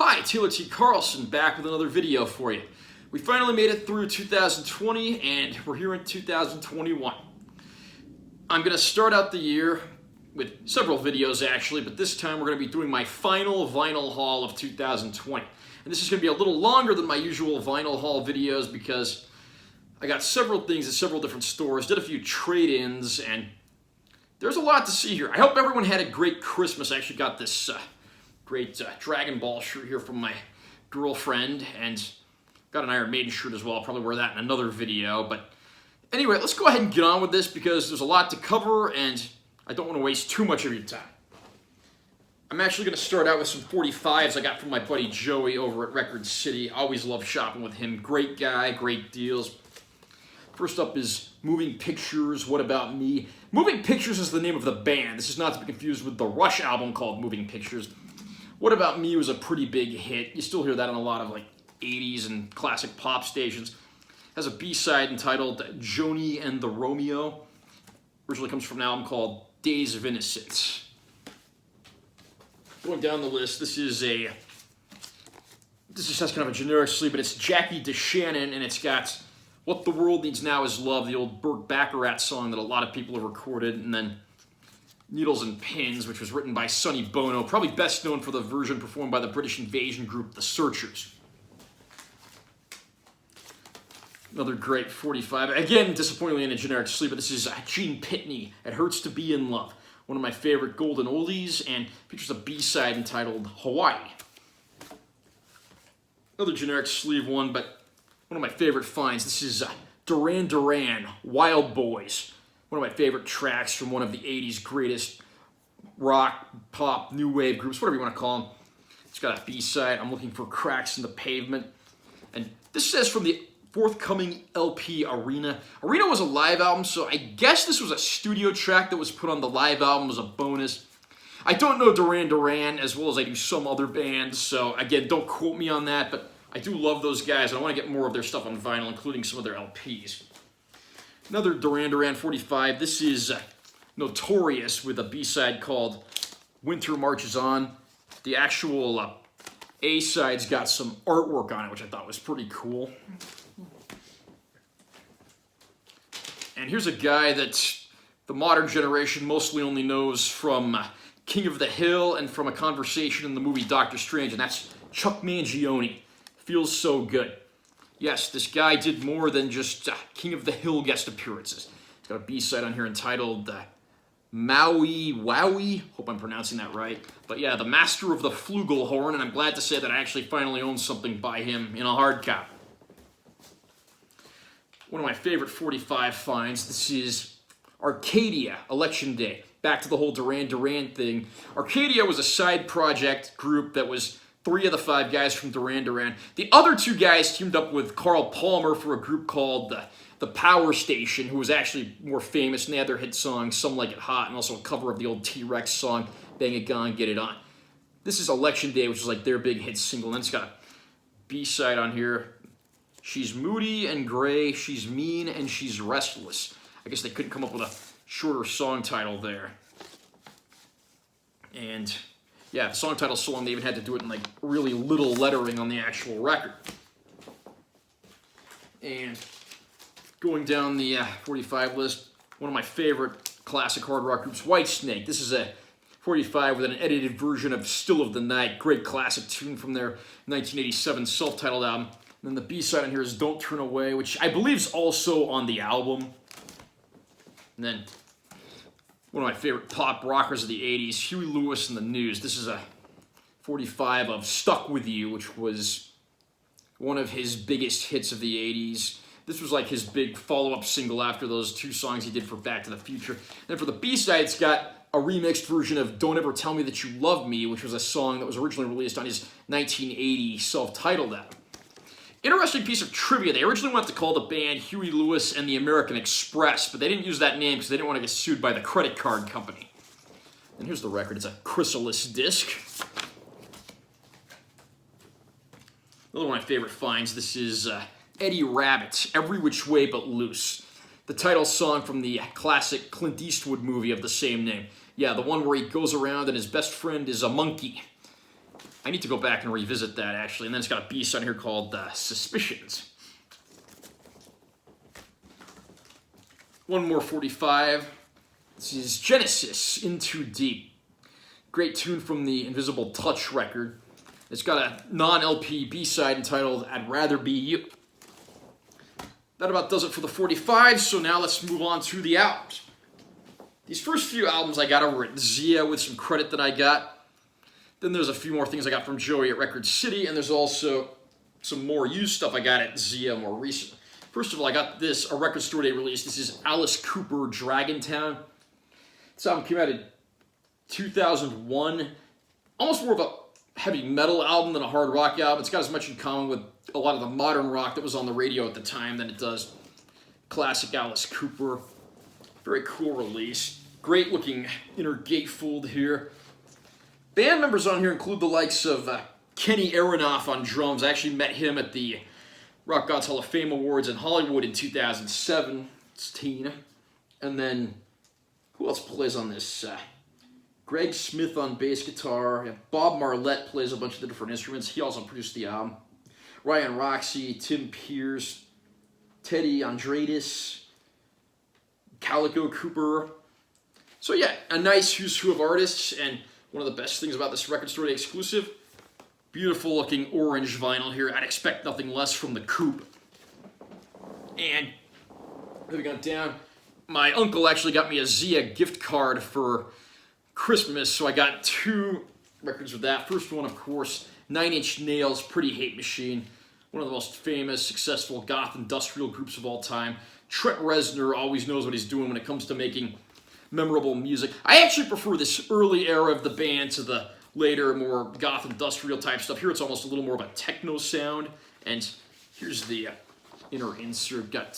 Hi, Taylor T. Carlson back with another video for you. We finally made it through 2020 and we're here in 2021. I'm going to start out the year with several videos actually, but this time we're going to be doing my final vinyl haul of 2020. And this is going to be a little longer than my usual vinyl haul videos because I got several things at several different stores, did a few trade-ins, and there's a lot to see here. I hope everyone had a great Christmas. I actually got this great Dragon Ball shirt here from my girlfriend, and got an Iron Maiden shirt as well. I'll probably wear that in another video. But anyway, let's go ahead and get on with this because there's a lot to cover, and I don't want to waste too much of your time. I'm actually going to start out with some 45s I got from my buddy Joey over at Record City. I always love shopping with him. Great guy, great deals. First up is Moving Pictures, What About Me? Moving Pictures is the name of the band. This is not to be confused with the Rush album called Moving Pictures. What About Me was a pretty big hit. You still hear that on a lot of 80s and classic pop stations. It has a B-side entitled Joni and the Romeo. Originally comes from an album called Days of Innocence. Going down the list, this just has kind of a generic sleeve, but it's Jackie Deshannon, and it's got What the World Needs Now Is Love, the old Burt Bacharach song that a lot of people have recorded, and then Needles and Pins, which was written by Sonny Bono, probably best known for the version performed by the British invasion group The Searchers. Another great 45, again disappointingly in a generic sleeve, but this is Gene Pitney, It Hurts to Be in Love. One of my favorite golden oldies, and features a B-side entitled Hawaii. Another generic sleeve one, but one of my favorite finds. This is Duran Duran, Wild Boys. One of my favorite tracks from one of the 80s greatest rock, pop, new wave groups, whatever you want to call them. It's got a B-side, I'm Looking for Cracks in the Pavement. And this says from the forthcoming LP Arena. Arena was a live album, so I guess this was a studio track that was put on the live album as a bonus. I don't know Duran Duran as well as I do some other bands, so again, don't quote me on that, but I do love those guys, and I want to get more of their stuff on vinyl, including some of their LPs. Another Duran Duran 45. This is Notorious with a B-side called Winter Marches On. The actual A-side's got some artwork on it, which I thought was pretty cool. And here's a guy that the modern generation mostly only knows from King of the Hill and from a conversation in the movie Doctor Strange, and that's Chuck Mangione. Feels so good. Yes, this guy did more than just King of the Hill guest appearances. He's got a B-side on here entitled Maui Wowie. Hope I'm pronouncing that right. But yeah, the master of the flugelhorn, and I'm glad to say that I actually finally own something by him in a hard copy. One of my favorite 45 finds, this is Arcadia Election Day. Back to the whole Duran Duran thing. Arcadia was a side project group that was 3 of the 5 guys from Duran Duran. The other 2 guys teamed up with Carl Palmer for a group called the Power Station, who was actually more famous, and they had their hit song, Some Like It Hot, and also a cover of the old T-Rex song, Bang It Gone, Get It On. This is Election Day, which is like their big hit single, and it's got a B-side on here. She's moody and gray, she's mean and she's restless. I guess they couldn't come up with a shorter song title there. And yeah, the song title's so long they even had to do it in really little lettering on the actual record. And going down the 45 list, one of my favorite classic hard rock groups, Whitesnake. This is a 45 with an edited version of Still of the Night. Great classic tune from their 1987 self-titled album. And then the B-side on here is Don't Turn Away, which I believe is also on the album. And then one of my favorite pop rockers of the 80s, Huey Lewis and the News. This is a 45 of Stuck With You, which was one of his biggest hits of the 80s. This was like his big follow-up single after those 2 songs he did for Back to the Future. And then for the B-side, it's got a remixed version of Don't Ever Tell Me That You Love Me, which was a song that was originally released on his 1980 self-titled album. Interesting piece of trivia, they originally wanted to call the band Huey Lewis and the American Express, but they didn't use that name because they didn't want to get sued by the credit card company. And here's the record, it's a Chrysalis disc. Another one of my favorite finds, this is Eddie Rabbitt, Every Which Way But Loose. The title song from the classic Clint Eastwood movie of the same name. Yeah, the one where he goes around and his best friend is a monkey. I need to go back and revisit that, actually. And then it's got a B-side here called Suspicions. One more 45. This is Genesis, Into Deep. Great tune from the Invisible Touch record. It's got a non-LP B-side entitled I'd Rather Be You. That about does it for the 45, so now let's move on to the albums. These first few albums I got over at Zia with some credit that I got. Then there's a few more things I got from Joey at Record City, and there's also some more used stuff I got at Zia more recently. First of all, I got this, a Record Store Day release. This is Alice Cooper, Dragontown. This album came out in 2001. Almost more of a heavy metal album than a hard rock album. It's got as much in common with a lot of the modern rock that was on the radio at the time than it does classic Alice Cooper. Very cool release. Great looking inner gatefold here. Band members on here include the likes of Kenny Aronoff on drums. I actually met him at the Rock Gods Hall of Fame Awards in Hollywood in 2017. And then, who else plays on this? Greg Smith on bass guitar. Yeah, Bob Marlette plays a bunch of the different instruments. He also produced the album. Ryan Roxy, Tim Pierce, Teddy Andradis, Calico Cooper. So yeah, a nice who's who of artists, and one of the best things about this Record Store Day exclusive, beautiful looking orange vinyl here. I'd expect nothing less from the Coupe. And moving on down, my uncle actually got me a Zia gift card for Christmas, so I got 2 records with that. First one, of course, 9 Inch Nails, Pretty Hate Machine, one of the most famous, successful goth industrial groups of all time. Trent Reznor always knows what he's doing when it comes to making memorable music. I actually prefer this early era of the band to the later, more goth industrial type stuff. Here it's almost a little more of a techno sound. And here's the inner insert. Got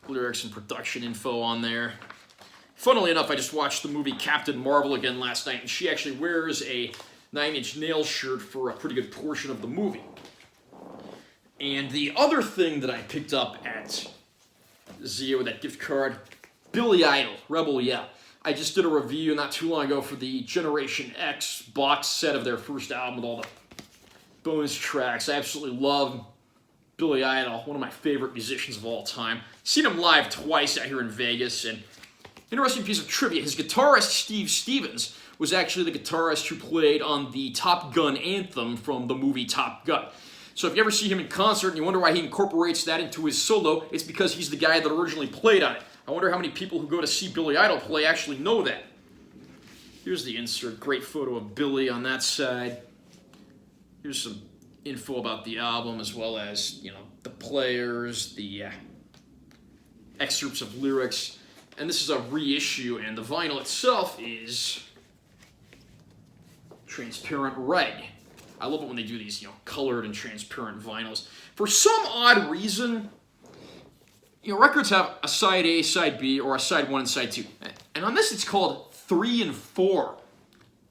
lyrics and production info on there. Funnily enough, I just watched the movie Captain Marvel again last night, and she actually wears a 9 Inch Nails shirt for a pretty good portion of the movie. And the other thing that I picked up at Zia with that gift card, Billy Idol, Rebel Yell. I just did a review not too long ago for the Generation X box set of their first album with all the bonus tracks. I absolutely love Billy Idol, one of my favorite musicians of all time. Seen him live twice out here in Vegas, and interesting piece of trivia, his guitarist Steve Stevens was actually the guitarist who played on the Top Gun anthem from the movie Top Gun. So if you ever see him in concert and you wonder why he incorporates that into his solo, it's because he's the guy that originally played on it. I wonder how many people who go to see Billy Idol play actually know that. Here's the insert. Great photo of Billy on that side. Here's some info about the album, as well as, the players, the excerpts of lyrics. And this is a reissue, and the vinyl itself is transparent red. I love it when they do these, colored and transparent vinyls. For some odd reason, records have a side A, side B, or a side 1 and side 2. And on this, it's called 3 and 4.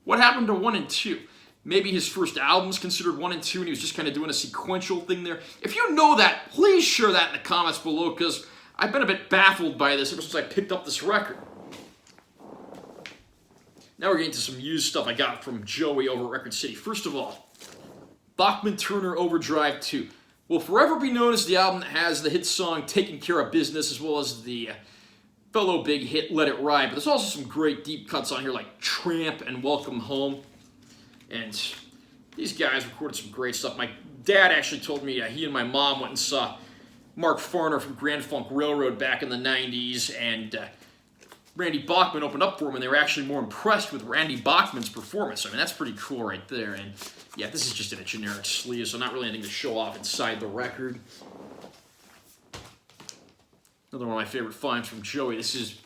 What happened to 1 and 2? Maybe his first album's considered 1 and 2, and he was just kind of doing a sequential thing there. If you know that, please share that in the comments below, because I've been a bit baffled by this ever since I picked up this record. Now we're getting to some used stuff I got from Joey over at Record City. First of all, Bachman Turner Overdrive 2 will forever be known as the album that has the hit song Taking Care of Business, as well as the fellow big hit Let It Ride. But there's also some great deep cuts on here like Tramp and Welcome Home. And these guys recorded some great stuff. My dad actually told me he and my mom went and saw Mark Farner from Grand Funk Railroad back in the 90s, and Randy Bachman opened up for him, and they were actually more impressed with Randy Bachman's performance. I mean, that's pretty cool right there. And yeah, this is just in a generic sleeve, so not really anything to show off inside the record. Another one of my favorite finds from Joey. This is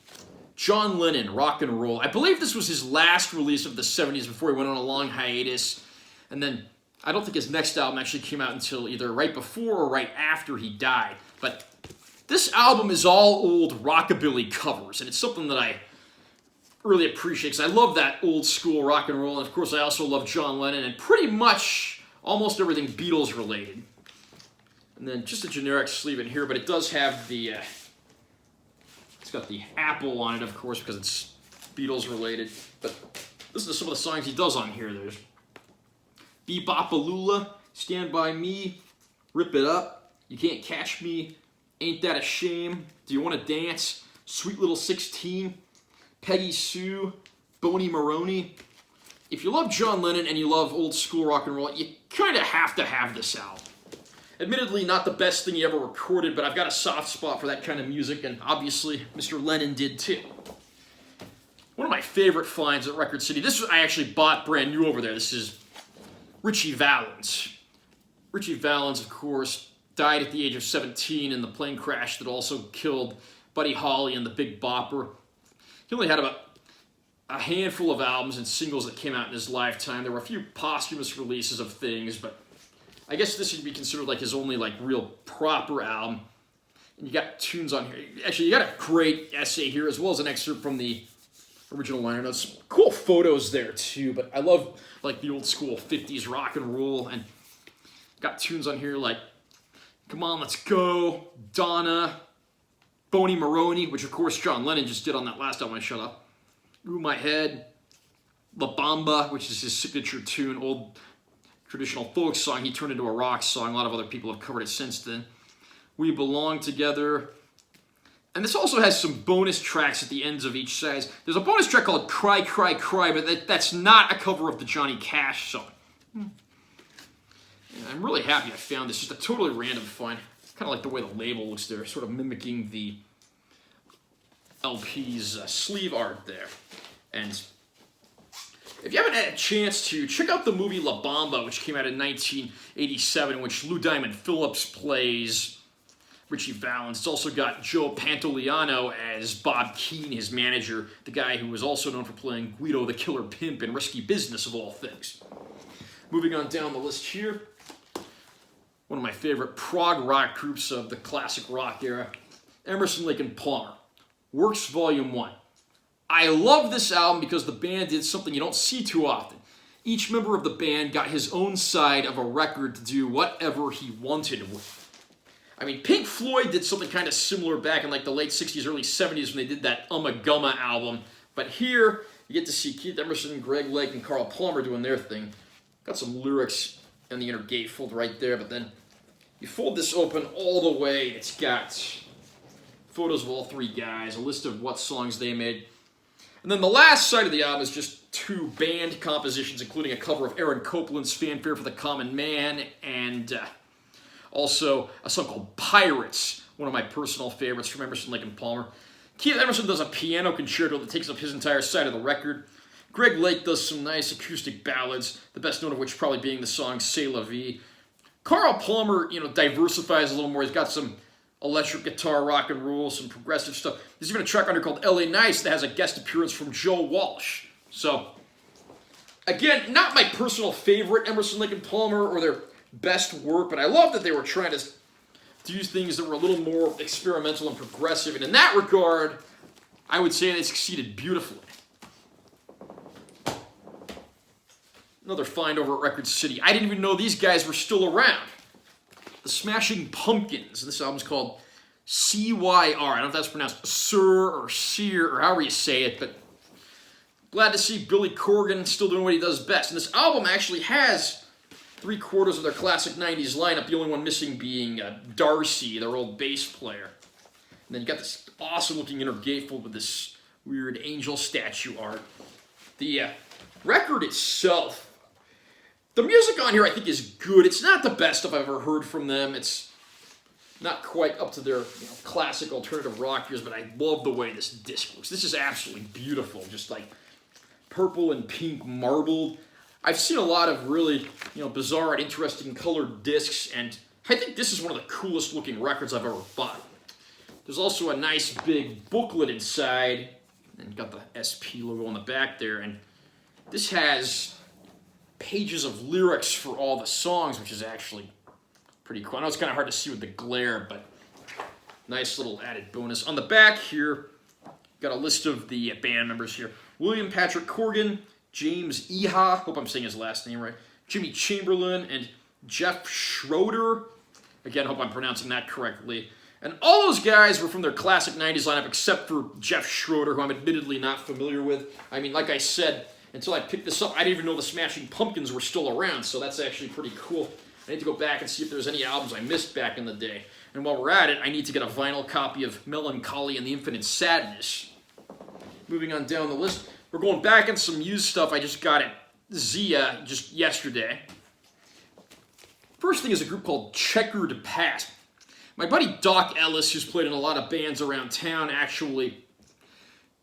John Lennon, Rock and Roll. I believe this was his last release of the 70s before he went on a long hiatus. And then I don't think his next album actually came out until either right before or right after he died. But this album is all old rockabilly covers, and it's something that I really appreciate, because I love that old school rock and roll, and of course I also love John Lennon, and pretty much almost everything Beatles related. And then just a generic sleeve in here, but it does have the, it's got the apple on it, of course, because it's Beatles related. But listen to some of the songs he does on here. There's Bebopalula, Stand By Me, Rip It Up, You Can't Catch Me, Ain't That a Shame, Do You Want to Dance, Sweet Little 16, Peggy Sue, Boney Maroney. If you love John Lennon and you love old school rock and roll, you kind of have to have this album. Admittedly, not the best thing he ever recorded, but I've got a soft spot for that kind of music, and obviously Mr. Lennon did too. One of my favorite finds at Record City, this I actually bought brand new over there. This is Ritchie Valens. Ritchie Valens, of course, died at the age of 17 in the plane crash that also killed Buddy Holly and the Big Bopper. He only had about a handful of albums and singles that came out in his lifetime. There were a few posthumous releases of things, but I guess this would be considered like his only like real proper album. And you got tunes on here. Actually, you got a great essay here as well as an excerpt from the original liner notes. Cool photos there too, but I love like the old school 50s rock and roll, and got tunes on here like Come On, Let's Go, Donna, Boney Maroney, which of course John Lennon just did on that last album, I Shut Up. Ooh My Head, La Bamba, which is his signature tune, old traditional folk song. He turned into a rock song. A lot of other people have covered it since then. We Belong Together. And this also has some bonus tracks at the ends of each side. There's a bonus track called Cry, Cry, Cry, but that's not a cover of the Johnny Cash song. And I'm really happy I found this. Just a totally random find. Kind of like the way the label looks there, sort of mimicking the LP's sleeve art there. And if you haven't had a chance to, check out the movie La Bamba, which came out in 1987, in which Lou Diamond Phillips plays Ritchie Valens. It's also got Joe Pantoliano as Bob Keane, his manager, the guy who was also known for playing Guido the Killer Pimp in Risky Business, of all things. Moving on down the list here, one of my favorite prog rock groups of the classic rock era, Emerson, Lake and Palmer. Works Volume 1. I love this album because the band did something you don't see too often. Each member of the band got his own side of a record to do whatever he wanted with. I mean, Pink Floyd did something kind of similar back in like the late 60s, early 70s when they did that Gumma album. But here, you get to see Keith Emerson, Greg Lake, and Carl Palmer doing their thing. Got some lyrics in the inner gatefold right there, but then you fold this open all the way. It's got photos of all three guys, a list of what songs they made. And then the last side of the album is just two band compositions, including a cover of Aaron Copland's Fanfare for the Common Man, and also a song called Pirates, one of my personal favorites from Emerson, Lake and Palmer. Keith Emerson does a piano concerto that takes up his entire side of the record. Greg Lake does some nice acoustic ballads, the best known of which probably being the song C'est La Vie. Carl Palmer, diversifies a little more. He's got some electric guitar, rock and roll, some progressive stuff. There's even a track on here called L.A. Nice that has a guest appearance from Joe Walsh. So, again, not my personal favorite Emerson, Lake and Palmer or their best work, but I love that they were trying to do things that were a little more experimental and progressive, and in that regard, I would say they succeeded beautifully. Another find over at Record City. I didn't even know these guys were still around. The Smashing Pumpkins. This album's called CYR. I don't know if that's pronounced Sir or Sear or however you say it, but glad to see Billy Corgan still doing what he does best. And this album actually has 3/4 of their classic 90s lineup, the only one missing being Darcy, their old bass player. And then you got this awesome-looking inner gatefold with this weird angel statue art. The record itself, the music on here I think is good. It's not the best stuff I've ever heard from them. It's not quite up to their classic alternative rock years, but I love the way this disc looks. This is absolutely beautiful, just like purple and pink marbled. I've seen a lot of really, bizarre and interesting colored discs, and I think this is one of the coolest looking records I've ever bought. There's also a nice big booklet inside, and got the SP logo on the back there, and this has pages of lyrics for all the songs, which is actually pretty cool. I know it's kind of hard to see with the glare, but nice little added bonus. On the back here, got a list of the band members here. William Patrick Corgan, James Iha, hope I'm saying his last name right, Jimmy Chamberlain, and Jeff Schroeder. Again, hope I'm pronouncing that correctly. And all those guys were from their classic 90s lineup, except for Jeff Schroeder, who I'm admittedly not familiar with. I mean, like I said, until I picked this up. I didn't even know the Smashing Pumpkins were still around, so that's actually pretty cool. I need to go back and see if there's any albums I missed back in the day. And while we're at it, I need to get a vinyl copy of Melancholy and the Infinite Sadness. Moving on down the list, we're going back in some used stuff I just got at Zia just yesterday. First thing is a group called Checkered Past. My buddy Doc Ellis, who's played in a lot of bands around town, actually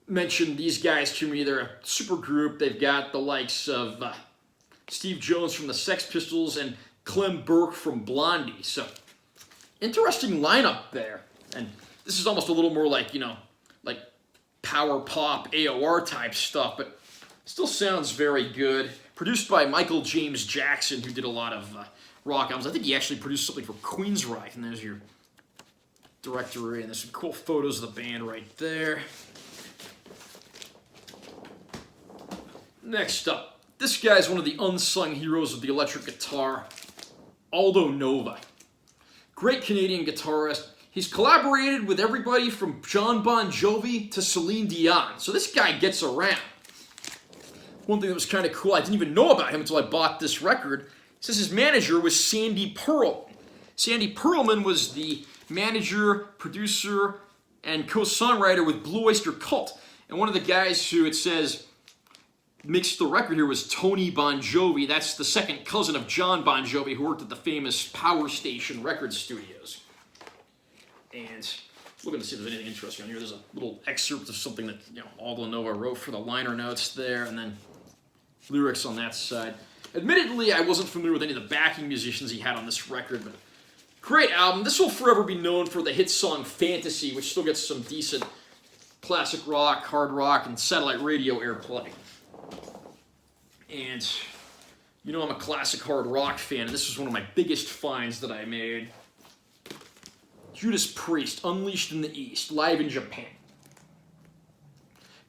mentioned these guys to me. They're a super group. They've got the likes of Steve Jones from the Sex Pistols and Clem Burke from Blondie. So, interesting lineup there. And this is almost a little more like, like power pop, AOR type stuff, but still sounds very good. Produced by Michael James Jackson, who did a lot of rock albums. I think he actually produced something for Queensryche, and there's your directory, and there's some cool photos of the band right there. Next up, this guy's one of the unsung heroes of the electric guitar, Aldo Nova. Great Canadian guitarist. He's collaborated with everybody from John Bon Jovi to Celine Dion, so this guy gets around. One thing that was kind of cool, I didn't even know about him until I bought this record, says his manager was Sandy Pearl. Sandy Pearlman was the manager, producer, and co-songwriter with Blue Oyster Cult. And one of the guys who, it says, mixed the record here was Tony Bon Jovi. That's the second cousin of John Bon Jovi, who worked at the famous Power Station record studios. And looking to see if there's anything interesting on here. There's a little excerpt of something that Aldo Nova wrote for the liner notes there, and then lyrics on that side. Admittedly, I wasn't familiar with any of the backing musicians he had on this record, but great album. This will forever be known for the hit song Fantasy, which still gets some decent classic rock, hard rock, and satellite radio airplay. And I'm a classic hard rock fan, and this was one of my biggest finds that I made. Judas Priest, Unleashed in the East, live in Japan.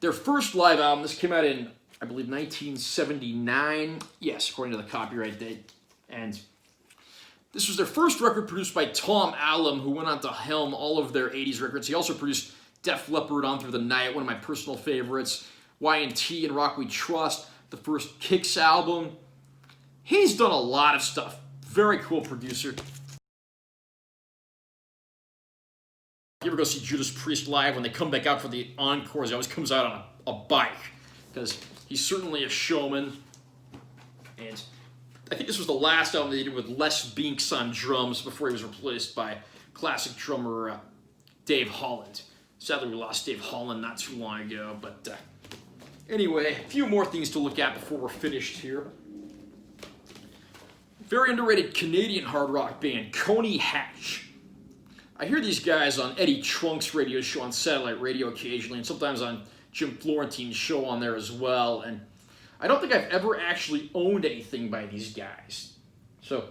Their first live album, this came out in, I believe, 1979. Yes, according to the copyright date. And this was their first record produced by Tom Allom, who went on to helm all of their 80s records. He also produced Def Leppard, On Through the Night, one of my personal favorites, Y&T and Rock We Trust, the first Kicks album. He's done a lot of stuff. Very cool producer. If you ever go see Judas Priest live, when they come back out for the encores, he always comes out on a bike, because he's certainly a showman. And I think this was the last album they did with Les Binks on drums before he was replaced by classic drummer Dave Holland. Sadly, we lost Dave Holland not too long ago, but anyway, a few more things to look at before we're finished here. Very underrated Canadian hard rock band, Coney Hatch. I hear these guys on Eddie Trunk's radio show on satellite radio occasionally, and sometimes on Jim Florentine's show on there as well, and I don't think I've ever actually owned anything by these guys. So,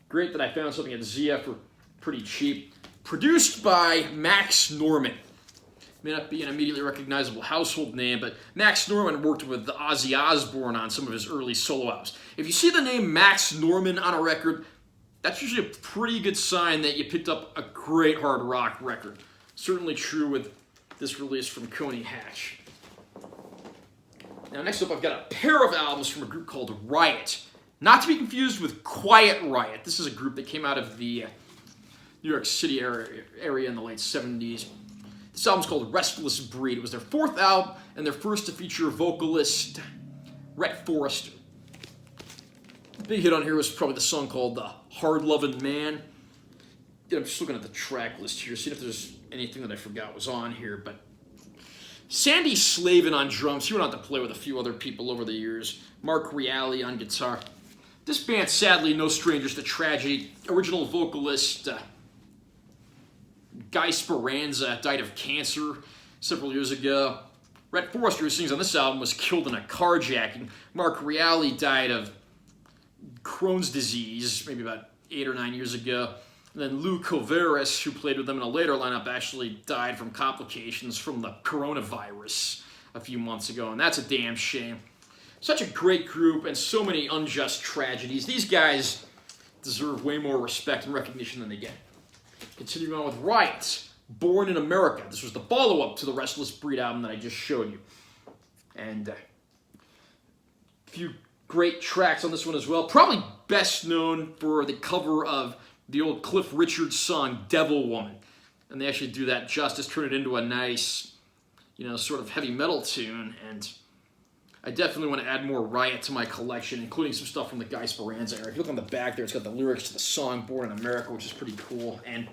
great that I found something at Zia for pretty cheap. Produced by Max Norman. May not be an immediately recognizable household name, but Max Norman worked with Ozzy Osbourne on some of his early solo albums. If you see the name Max Norman on a record, that's usually a pretty good sign that you picked up a great hard rock record. Certainly true with this release from Coney Hatch. Now, next up, I've got a pair of albums from a group called Riot. Not to be confused with Quiet Riot. This is a group that came out of the New York City area in the late 70s. This album's called Restless Breed. It was their fourth album and their first to feature vocalist Rhett Forrester. The big hit on here was probably the song called Hard Lovin' Man. I'm just looking at the track list here, seeing if there's anything that I forgot was on here, but Sandy Slavin on drums. He went on to play with a few other people over the years. Mark Reale on guitar. This band, sadly, no strangers to tragedy. Original vocalist Guy Speranza died of cancer several years ago. Rhett Forrester, who sings on this album, was killed in a carjacking. Mark Reale died of Crohn's disease maybe about 8 or 9 years ago. And then Lou Coveris, who played with them in a later lineup, actually died from complications from the coronavirus a few months ago, and that's a damn shame. Such a great group and so many unjust tragedies. These guys deserve way more respect and recognition than they get. Continuing on with Riots, Born in America. This was the follow-up to the Restless Breed album that I just showed you. And A few great tracks on this one as well. Probably best known for the cover of the old Cliff Richard song, Devil Woman. And they actually do that justice, turn it into a nice, sort of heavy metal tune. And I definitely want to add more Riot to my collection, including some stuff from the Guy Speranza era. If you look on the back there, it's got the lyrics to the song Born in America, which is pretty cool. And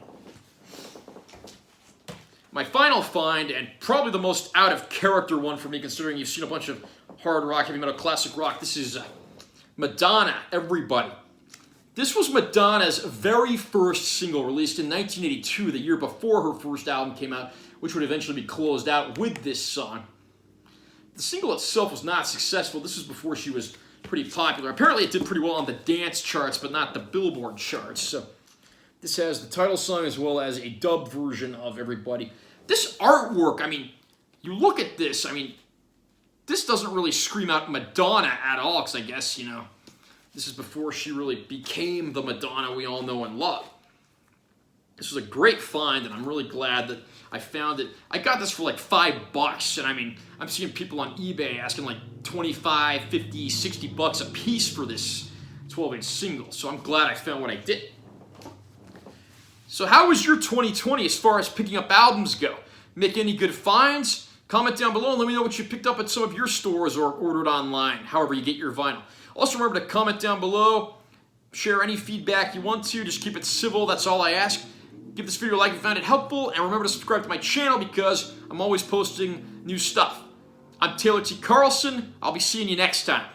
my final find, and probably the most out-of-character one for me, considering you've seen a bunch of hard rock, heavy metal, classic rock, this is Madonna, Everybody. This was Madonna's very first single, released in 1982, the year before her first album came out, which would eventually be closed out with this song. The single itself was not successful. This was before she was pretty popular. Apparently it did pretty well on the dance charts, but not the Billboard charts. So this has the title song as well as a dubbed version of Everybody. This artwork, you look at this, this doesn't really scream out Madonna at all, because I guess, this is before she really became the Madonna we all know and love. This was a great find, and I'm really glad that I found it. I got this for like $5, and I'm seeing people on eBay asking like 25, 50, 60 bucks a piece for this 12-inch single, so I'm glad I found what I did. So how was your 2020 as far as picking up albums go? Make any good finds? Comment down below and let me know what you picked up at some of your stores or ordered online, however you get your vinyl. Also remember to comment down below, share any feedback you want to, just keep it civil, that's all I ask. Give this video a like if you found it helpful, and remember to subscribe to my channel because I'm always posting new stuff. I'm Taylor T. Carlson, I'll be seeing you next time.